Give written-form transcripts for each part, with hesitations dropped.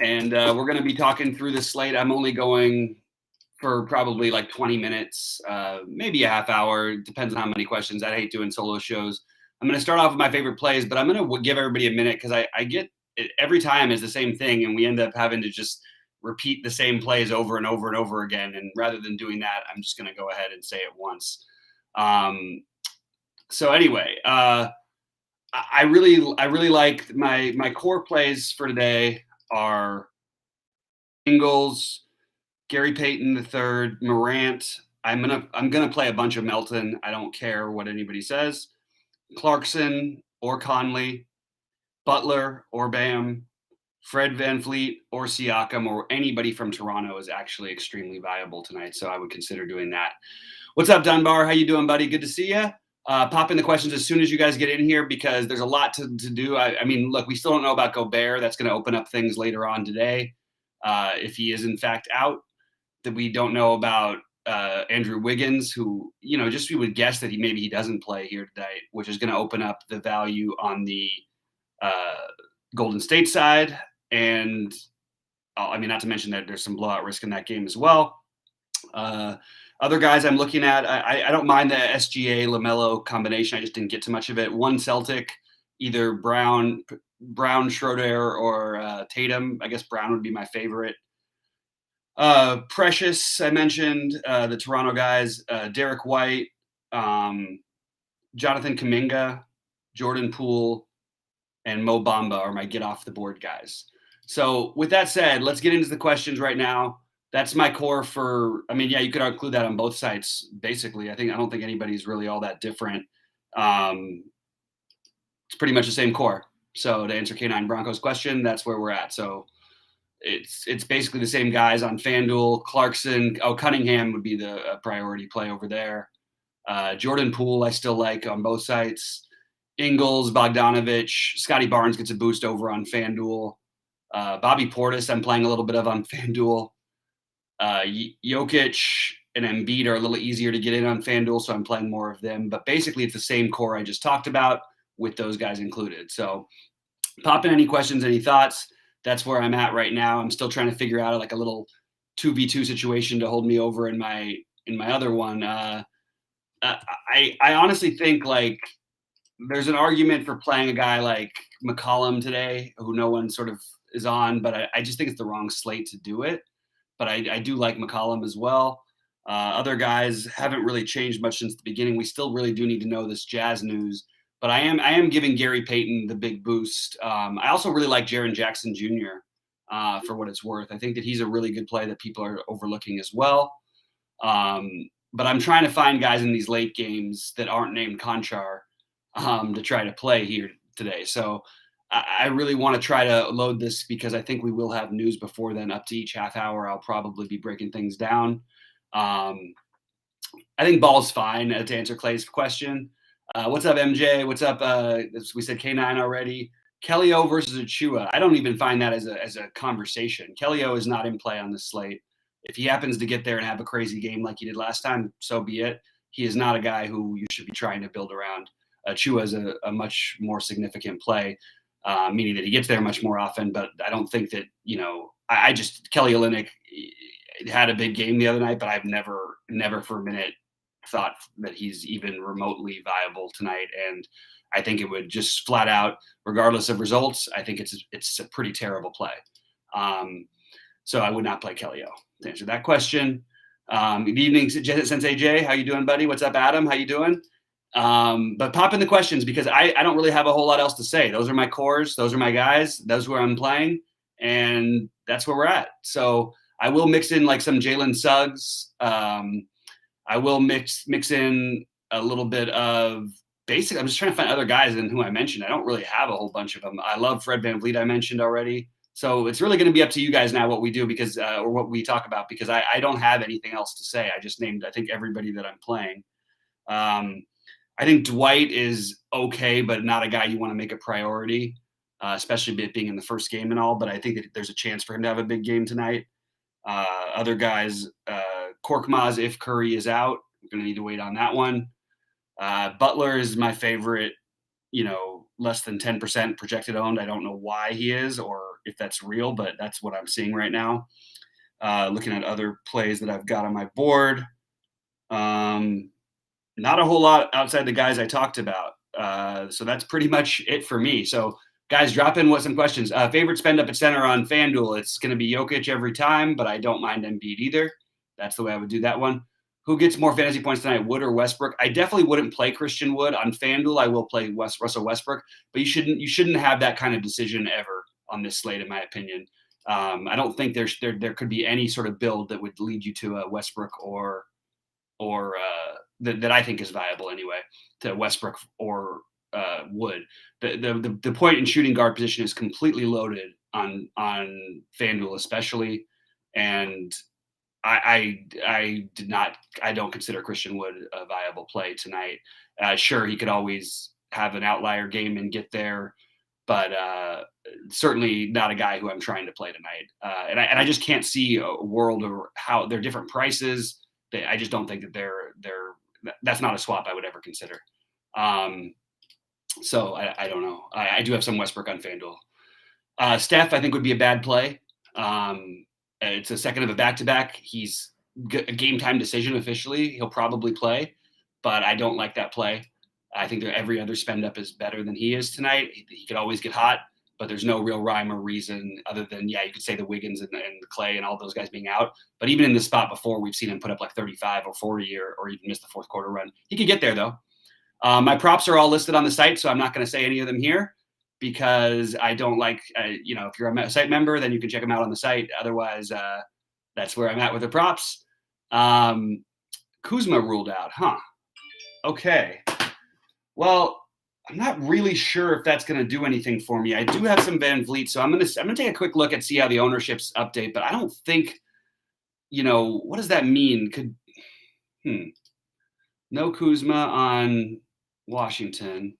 and we're going to be talking through this slate. I'm only going for probably like 20 minutes, maybe a half hour. Depends on how many questions. I hate doing solo shows. I'm going to start off with my favorite plays, but I'm going to give everybody a minute because I get it every time is the same thing, and we end up having to just repeat the same plays over and over and over again. And rather than doing that, I'm just going to go ahead and say it once. So anyway, I really like my core plays for today are Ingles, Gary Payton III, Morant. I'm gonna play a bunch of Melton. I don't care what anybody says. Clarkson or Conley, Butler or Bam, Fred VanVleet or Siakam or anybody from Toronto is actually extremely viable tonight. So I would consider doing that. What's up, Dunbar? How you doing, buddy? Good to see you. Pop in the questions as soon as you guys get in here because there's a lot to do. I mean, look, we still don't know about Gobert. That's going to open up things later on today if he is in fact out. That we don't know about Andrew Wiggins, who, just we would guess that maybe he doesn't play here today, which is going to open up the value on the Golden State side. And I mean, not to mention that there's some blowout risk in that game as well. Other guys I'm looking at, I don't mind the SGA LaMelo combination. I just didn't get too much of it. One Celtic, either Brown, Schroeder, or Tatum. I guess Brown would be my favorite. Precious, I mentioned, the Toronto guys, Derek White, Jonathan Kuminga, Jordan Poole, and Mo Bamba are my get off the board guys. So with that said, let's get into the questions right now. That's my core for, you could include that on both sites, basically. I don't think anybody's really all that different. It's pretty much the same core. So to answer K9 Broncos question, that's where we're at. So it's basically the same guys on Fanduel. Clarkson, Cunningham would be the priority play over there. Jordan Poole, I still like on both sites. Ingles, Bogdanovich, Scotty Barnes gets a boost over on Fanduel. Bobby Portis, I'm playing a little bit of on Fanduel. Jokic and Embiid are a little easier to get in on Fanduel, so I'm playing more of them. But basically, it's the same core I just talked about with those guys included. So pop in any questions, any thoughts. That's where I'm at right now. I'm still trying to figure out like a little 2v2 situation to hold me over in my other one. I honestly think like there's an argument for playing a guy like McCollum today, who no one sort of is on, but I just think it's the wrong slate to do it. But I do like McCollum as well. Other guys haven't really changed much since the beginning. We still really do need to know this Jazz news. But I am giving Gary Payton the big boost. I also really like Jaron Jackson Jr. For what it's worth. I think that he's a really good play that people are overlooking as well. But I'm trying to find guys in these late games that aren't named Conchar to try to play here today. So I really want to try to load this because I think we will have news before then. Up to each half hour, I'll probably be breaking things down. I think ball's fine to answer Clay's question. What's up, MJ? What's up? We said K9 already. Kellyo versus Achua. I don't even find that as a conversation. Kellyo is not in play on this slate. If he happens to get there and have a crazy game like he did last time, so be it. He is not a guy who you should be trying to build around. Achua is a much more significant play, meaning that he gets there much more often. But I don't think that, I just Kelly Olynyk had a big game the other night, but I've never for a minute thought that he's even remotely viable tonight. And I think it would just flat out, regardless of results, I think it's a pretty terrible play. So I would not play Kellyo to answer that question. Good evening, Sensei Jay. How you doing, buddy? What's up, Adam? How you doing? But pop in the questions because I don't really have a whole lot else to say. Those are my cores. Those are my guys. Those where I'm playing. And that's where we're at. So I will mix in like some Jalen Suggs. I will mix in a little bit of basic. I'm just trying to find other guys than who I mentioned. I don't really have a whole bunch of them. I love Fred VanVleet. I mentioned already. So it's really going to be up to you guys now what we do because or what we talk about because I don't have anything else to say. I just named, I think, everybody that I'm playing. I think Dwight is okay, but not a guy you want to make a priority, especially it being in the first game and all. But I think that there's a chance for him to have a big game tonight. Other guys, Korkmaz, if Curry is out, we're going to need to wait on that one. Butler is my favorite, less than 10% projected owned. I don't know why he is, or if that's real, but that's what I'm seeing right now. Looking at other plays that I've got on my board, not a whole lot outside the guys I talked about. So that's pretty much it for me. So guys, drop in some questions. Favorite spend up at center on FanDuel. It's going to be Jokic every time, but I don't mind Embiid either. That's the way I would do that one. Who gets more fantasy points tonight, Wood or Westbrook? I definitely wouldn't play Christian Wood on FanDuel. I will play Russell Westbrook, but you shouldn't have that kind of decision ever on this slate, in my opinion. I don't think there could be any sort of build that would lead you to a Westbrook or that I think is viable anyway, to Westbrook or Wood. The point in shooting guard position is completely loaded on FanDuel especially, and I don't consider Christian Wood a viable play tonight. Sure, he could always have an outlier game and get there, but certainly not a guy who I'm trying to play tonight. And I just can't see a world or how they're different prices. I just don't think that that's not a swap I would ever consider. So I don't know. I do have some Westbrook on FanDuel. Steph, I think, would be a bad play. It's a second of a back-to-back. He's a game-time decision officially. He'll probably play, but I don't like that play. I think that every other spend-up is better than he is tonight. He could always get hot, but there's no real rhyme or reason other than, you could say the Wiggins and the Clay and all those guys being out. But even in this spot before, we've seen him put up like 35 or 40 or even miss the fourth quarter run. He could get there, though. My props are all listed on the site, so I'm not going to say any of them here because I don't like, if you're a site member, then you can check them out on the site. Otherwise, that's where I'm at with the props. Kuzma ruled out, huh? Okay. Well, I'm not really sure if that's going to do anything for me. I do have some Van Vliet, so I'm going to take a quick look and see how the ownerships update. But I don't think, what does that mean? No Kuzma on Washington.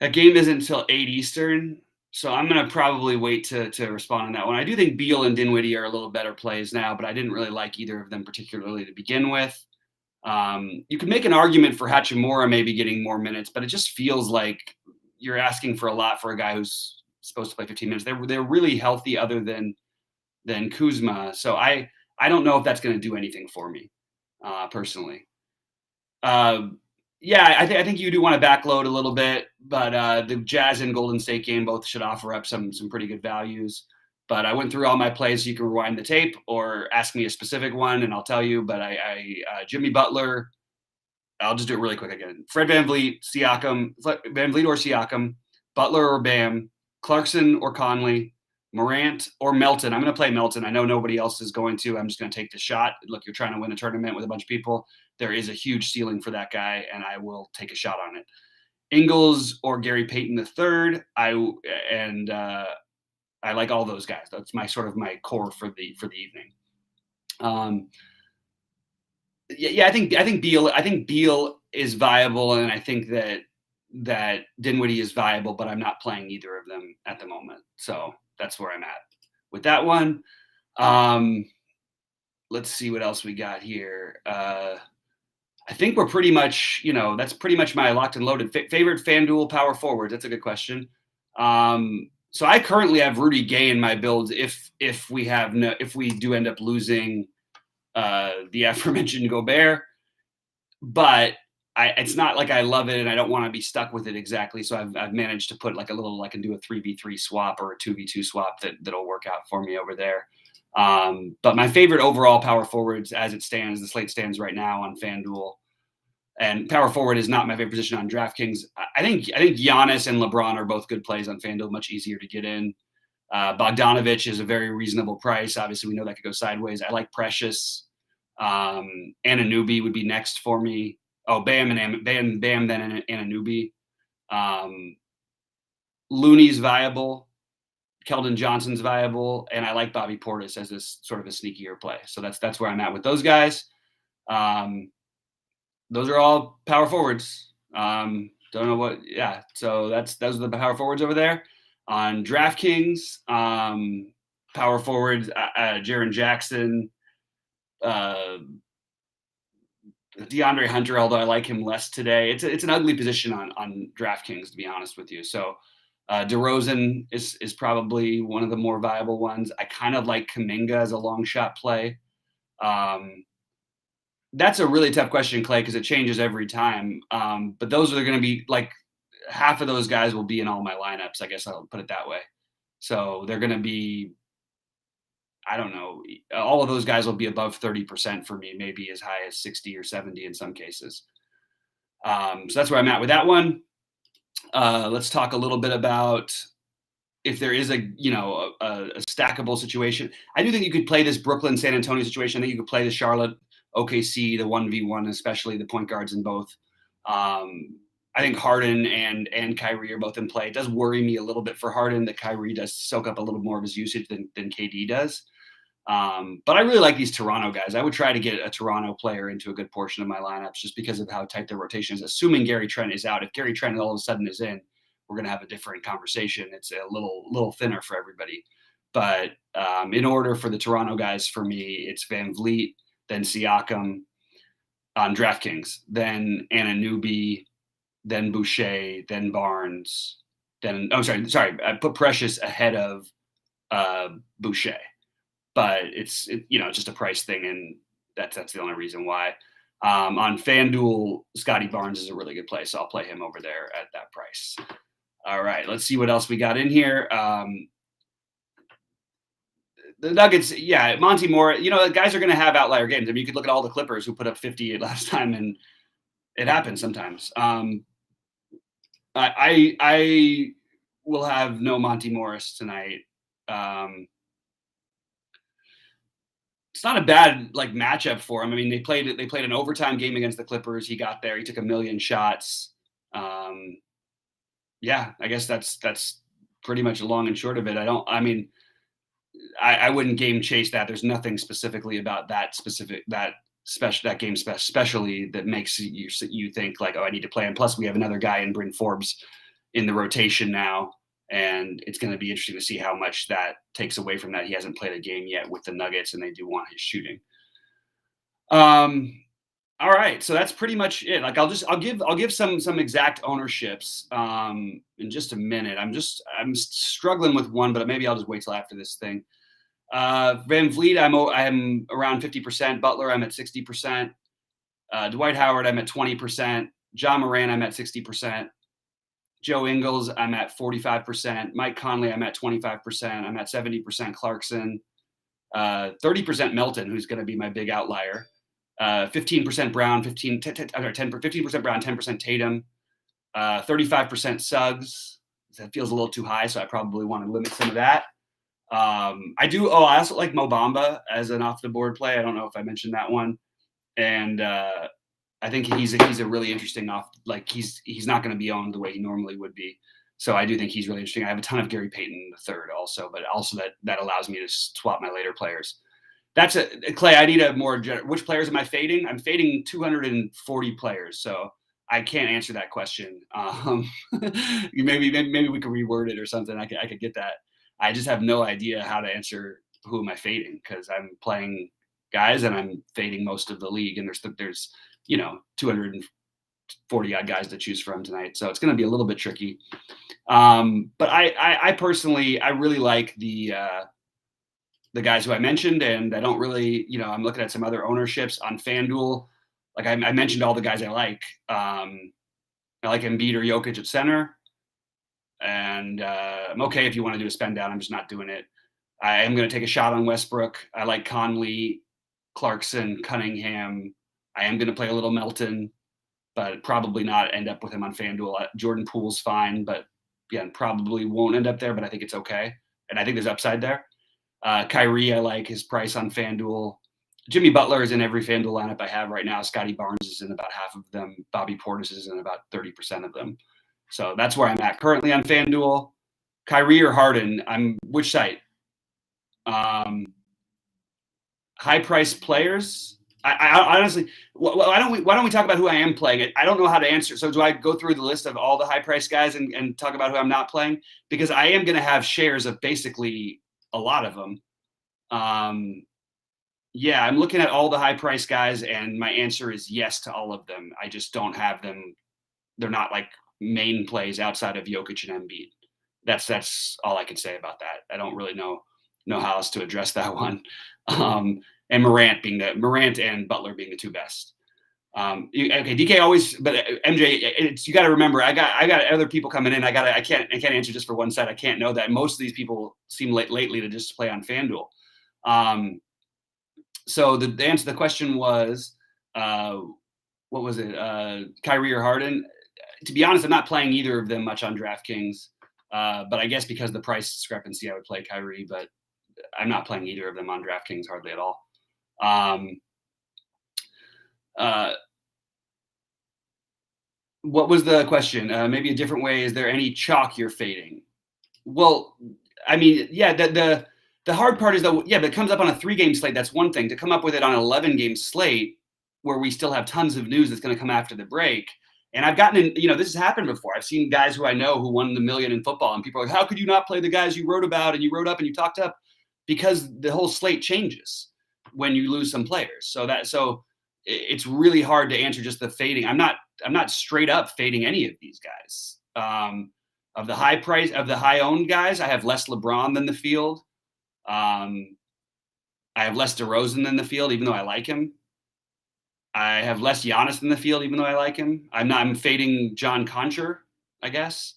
That game isn't until 8 Eastern, so I'm going to probably wait to respond on that one. I do think Beal and Dinwiddie are a little better plays now, but I didn't really like either of them particularly to begin with. You could make an argument for Hachimura maybe getting more minutes, but it just feels like you're asking for a lot for a guy who's supposed to play 15 minutes. They're really healthy other than Kuzma, so I don't know if that's going to do anything for me personally. I think you do want to backload a little bit, but the Jazz and Golden State game both should offer up some pretty good values. But I went through all my plays. So you can rewind the tape or ask me a specific one, and I'll tell you. But Jimmy Butler, I'll just do it really quick again. Fred VanVleet, Siakam, VanVleet or Siakam, Butler or Bam, Clarkson or Conley, Morant or Melton. I'm going to play Melton. I know nobody else is going to. I'm just going to take the shot. Look, you're trying to win a tournament with a bunch of people. There is a huge ceiling for that guy, and I will take a shot on it. Ingles or Gary Payton III. I like all those guys. That's my core for the evening. I think Beal is viable, and I think that Dinwiddie is viable, but I'm not playing either of them at the moment. So that's where I'm at with that one. Let's see what else we got here. I think we're pretty much, that's pretty much my locked and loaded favorite FanDuel power forward. That's a good question. So I currently have Rudy Gay in my builds. If we do end up losing the aforementioned Gobert, but it's not like I love it and I don't want to be stuck with it exactly. So I've managed to put like a little, I can do a 3v3 swap or a 2v2 swap that'll work out for me over there. But my favorite overall power forwards as it stands, the slate stands right now on FanDuel, and power forward is not my favorite position on DraftKings. I think Giannis and LeBron are both good plays on FanDuel, much easier to get in. Bogdanovich is a very reasonable price. Obviously, we know that could go sideways. I like Precious. Anunoby would be next for me. Oh, Bam, then Anunoby. Looney's viable. Keldon Johnson's viable, and I like Bobby Portis as this sort of a sneakier play. So that's where I'm at with those guys. Those are all power forwards. Don't know what. Yeah. So those are the power forwards over there. On DraftKings, power forwards, Jaron Jackson, Deandre Hunter, although I like him less today. It's an ugly position on DraftKings, to be honest with you. So DeRozan is probably one of the more viable ones. I kind of like Kuminga as a long shot play. That's a really tough question, Clay, because it changes every time. But those are going to be like half of those guys will be in all my lineups. I guess I'll put it that way. So they're going to be, I don't know, all of those guys will be above 30% for me, maybe as high as 60 or 70 in some cases. So that's where I'm at with that one. Let's talk a little bit about if there is a stackable situation. I do think you could play this Brooklyn San Antonio situation. I think you could play the Charlotte OKC, the 1v1, especially the point guards in both. I think Hardin and Kyrie are both in play. It does worry me a little bit for Hardin that Kyrie does soak up a little more of his usage than KD does. But I really like these Toronto guys. I would try to get a Toronto player into a good portion of my lineups just because of how tight their rotation is, assuming Gary Trent is out. If Gary Trent all of a sudden is in, we're going to have a different conversation. It's a little thinner for everybody. But in order for the Toronto guys, for me, it's Van Vliet, then Siakam on DraftKings, then Anunoby, then Boucher, then Barnes, then I put Precious ahead of Boucher, but it's just a price thing, and that's the only reason why. On FanDuel, Scotty Barnes is a really good play, so I'll play him over there at that price. All right, let's see what else we got in here. The Nuggets, Monty Moore, the guys are going to have outlier games. I mean, you could look at all the Clippers who put up 58 last time, and it happens sometimes. I will have no Monty Morris tonight. It's not a bad matchup for him. I mean, they played an overtime game against the Clippers. He got there. He took 1 million shots. I guess that's pretty much the long and short of it. I wouldn't game chase that. There's nothing specifically about that game especially that makes you think like, oh, I need to play him. Plus, we have another guy in Bryn Forbes in the rotation now, and it's going to be interesting to see how much that takes away from that. He hasn't played a game yet with the Nuggets, and they do want his shooting. All right, so that's pretty much it. Like I'll give some exact ownerships in just a minute. I'm struggling with one, but maybe I'll just wait till after this thing. Van Vliet, I'm around 50%. Butler, I'm at 60%. Dwight Howard, I'm at 20%. John Moran, I'm at 60%. Joe Ingles, I'm at 45%. Mike Conley, I'm at 25%. I'm at 70% Clarkson. 30% Melton, who's going to be my big outlier. 15% Brown, 15% Brown, 10% Tatum. 35% Suggs. That feels a little too high, so I probably want to limit some of that. I also like Mo Bamba as an off the board play. I don't know if I mentioned that one. And I think he's a really interesting he's not going to be owned the way he normally would be. So I do think he's really interesting. I have a ton of Gary Payton III also, but also that allows me to swap my later players. That's Clay. I need a more which players am I fading? I'm fading 240 players, so I can't answer that question. Maybe we could reword it or something. I could get that. I just have no idea how to answer who am I fading because I'm playing guys and I'm fading most of the league, and there's 240 odd guys to choose from tonight, so it's going to be a little bit tricky. But I personally I really like the guys who I mentioned, and I don't really I'm looking at some other ownerships on FanDuel. Like I mentioned all the guys I like. I like Embiid or Jokic at center. And I'm okay if you want to do a spend down. I'm just not doing it. I am going to take a shot on Westbrook. I like Conley, Clarkson, Cunningham. I am going to play a little Melton, but probably not end up with him on FanDuel. Jordan Poole's fine, but again, probably won't end up there, but I think it's okay. And I think there's upside there. Kyrie, I like his price on FanDuel. Jimmy Butler is in every FanDuel lineup I have right now. Scotty Barnes is in about half of them. Bobby Portis is in about 30% of them. So that's where I'm at currently on FanDuel. Kyrie or Hardin, which site? High price players. I honestly, why don't we talk about who I am playing? I don't know how to answer. So do I go through the list of all the high price guys and talk about who I'm not playing? Because I am going to have shares of basically a lot of them. I'm looking at all the high price guys, and my answer is yes to all of them. I just don't have them. They're not like main plays outside of Jokic and Embiid. That's all I can say about that. I don't really know how else to address that one. And Morant and Butler being the two best. Okay, DK always, but MJ, you got to remember, I got other people coming in. I can't answer just for one side. I can't know that. Most of these people seem lately to just play on FanDuel. So the answer to the question was, what was it? Kyrie or Hardin? To be honest, I'm not playing either of them much on DraftKings. But I guess because of the price discrepancy, I would play Kyrie, but I'm not playing either of them on DraftKings hardly at all. What was the question? Maybe a different way. Is there any chalk you're fading? Well, I mean, yeah, the hard part is that, yeah, but it comes up on a 3-game slate. That's one thing. To come up with it on an 11-game slate where we still have tons of news that's going to come after the break. And I've gotten in, this has happened before. I've seen guys who I know who won the million in football, and people are like, how could you not play the guys you wrote about and you wrote up and you talked up? Because the whole slate changes when you lose some players. So it's really hard to answer just the fading. I'm not straight up fading any of these guys. Of the high owned guys, I have less LeBron than the field. I have less DeRozan than the field, even though I like him. I have less Giannis than the field, even though I like him. I'm fading John Concher, I guess.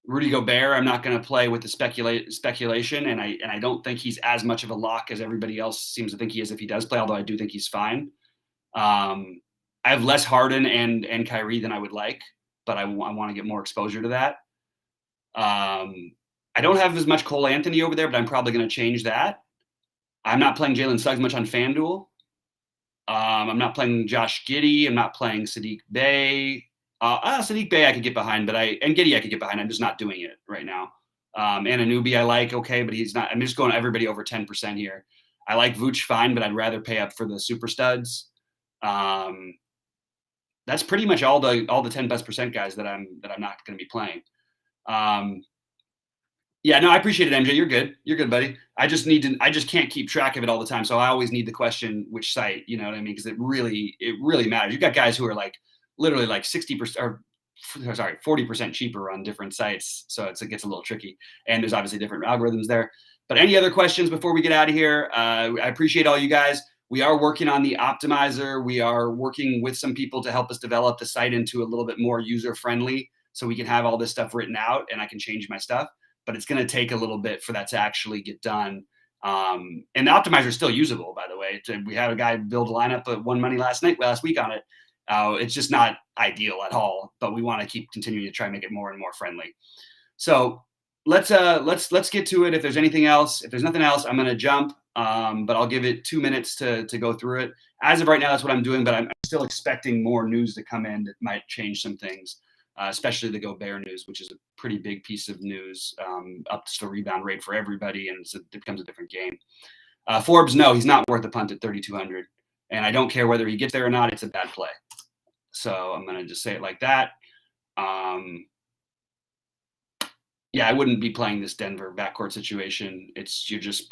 Rudy Gobert, I'm not going to play with the speculation, and I don't think he's as much of a lock as everybody else seems to think he is if he does play, although I do think he's fine. I have less Hardin and Kyrie than I would like, but I want to get more exposure to that. I don't have as much Cole Anthony over there, but I'm probably going to change that. I'm not playing Jalen Suggs much on FanDuel. I'm not playing Josh Giddey. I'm not playing Saddiq Bey. Saddiq Bey I could get behind, and Giddey I could get behind. I'm just not doing it right now. Anunoby I like, okay, but he's not. I'm just going everybody over 10% here. I like Vooch fine, but I'd rather pay up for the super studs. That's pretty much all the 10 best percent guys that I'm not going to be playing. Yeah, no, I appreciate it, MJ. You're good, buddy. I just can't keep track of it all the time. So I always need the question, which site, you know what I mean? Because it really matters. You've got guys who are like literally like 60% or 40% cheaper on different sites. So it gets a little tricky. And there's obviously different algorithms there. But any other questions before we get out of here? I appreciate all you guys. We are working on the optimizer. We are working with some people to help us develop the site into a little bit more user-friendly so we can have all this stuff written out and I can change my stuff. But it's going to take a little bit for that to actually get done. And the optimizer is still usable, by the way. We had a guy build a lineup at One Money last week on it. It's just not ideal at all, but we want to keep continuing to try and make it more and more friendly. So let's get to it. If there's anything else, if there's nothing else, I'm going to jump. But I'll give it 2 minutes to go through it. As of right now, that's what I'm doing, but I'm still expecting more news to come in that might change some things. Especially the Gobert news, which is a pretty big piece of news, ups the rebound rate for everybody, and it becomes a different game. Forbes, no, he's not worth a punt at 3,200, and I don't care whether he gets there or not. It's a bad play. So I'm going to just say it like that. Yeah, I wouldn't be playing this Denver backcourt situation.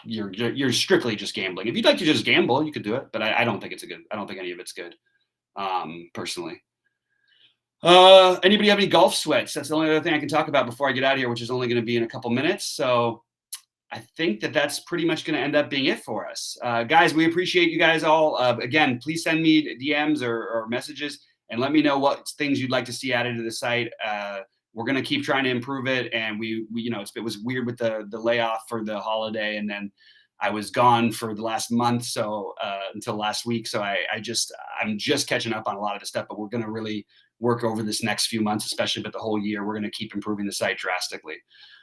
You're strictly just gambling. If you'd like to just gamble, you could do it, but I don't think I don't think any of it's good, personally. Anybody have any golf sweats? That's the only other thing I can talk about before I get out of here, which is only going to be in a couple minutes. So I think that's pretty much going to end up being it for us. Guys, we appreciate you guys all. Again, please send me DMs or messages and let me know what things you'd like to see added to the site. We're going to keep trying to improve it. And it was weird with the layoff for the holiday. And then I was gone for the last month. So until last week. So I'm just catching up on a lot of the stuff, but we're going to really work over this next few months, especially, but the whole year, we're going to keep improving the site drastically.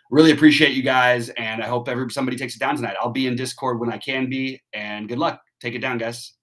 Really appreciate you guys. And I hope somebody takes it down tonight. I'll be in Discord when I can be, and good luck. Take it down, guys.